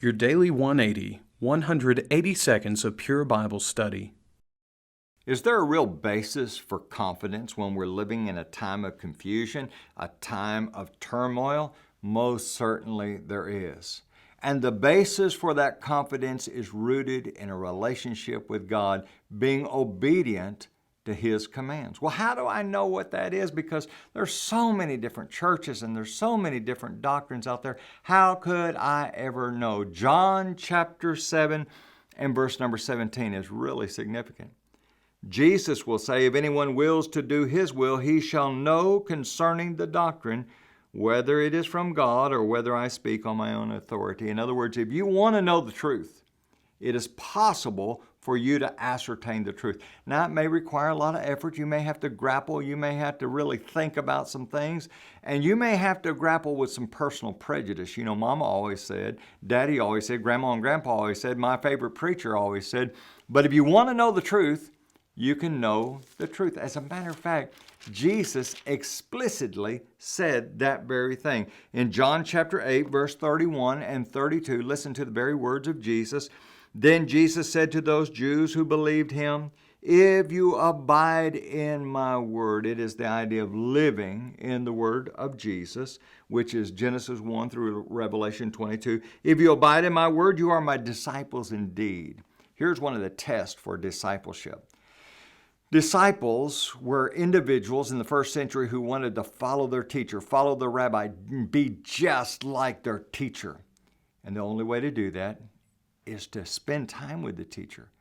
Your Daily 180, 180 seconds of pure Bible study. Is there a real basis for confidence when we're living in a time of confusion, a time of turmoil? Most certainly there is. And the basis for that confidence is rooted in a relationship with God, being obedient to His commands. Well, how do I know what that is? Because there's so many different churches and there's so many different doctrines out there. How could I ever know? John chapter 7 and verse number 17 is really significant. Jesus will say, if anyone wills to do His will, he shall know concerning the doctrine, whether it is from God or whether I speak on my own authority. In other words, if you want to know the truth, it is possible for you to ascertain the truth. Now, it may require a lot of effort. You may have to grapple. You may have to really think about some things. And you may have to grapple with some personal prejudice. You know, Mama always said, Daddy always said, Grandma and Grandpa always said, my favorite preacher always said. But if you want to know the truth, you can know the truth. As a matter of fact, Jesus explicitly said that very thing. In John chapter 8, verse 31 and 32, listen to the very words of Jesus. Then Jesus said to those Jews who believed Him, if you abide in my word, it is the idea of living in the word of Jesus, which is Genesis 1 through Revelation 22. If you abide in my word, you are my disciples indeed. Here's one of the tests for discipleship. Disciples were individuals in the first century who wanted to follow their teacher, follow the rabbi, be just like their teacher. And the only way to do that is to spend time with the teacher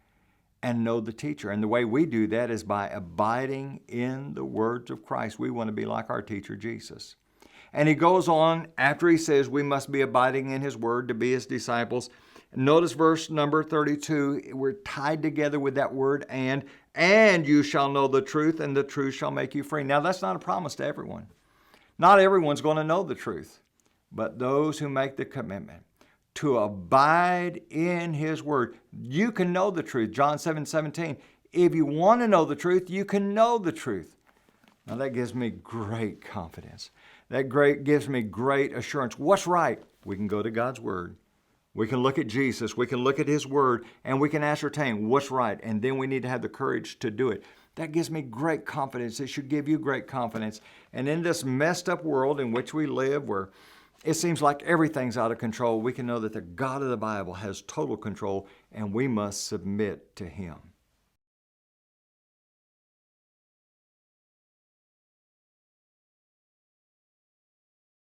and know the teacher. And the way we do that is by abiding in the words of Christ. We want to be like our teacher, Jesus. And he goes on after he says we must be abiding in His word to be His disciples. Notice verse number 32, we're tied together with that word and you shall know the truth, and the truth shall make you free. Now, that's not a promise to everyone. Not everyone's going to know the truth, but those who make the commitment to abide in His word, you can know the truth. John 7:17, if you want to know the truth, you can know the truth. Now, that gives me great confidence. That gives me great assurance. What's right? We can go to God's word. We can look at Jesus, we can look at His word, and we can ascertain what's right. And then we need to have the courage to do it. That gives me great confidence. It should give you great confidence. And in this messed up world in which we live, where it seems like everything's out of control, we can know that the God of the Bible has total control, and we must submit to Him.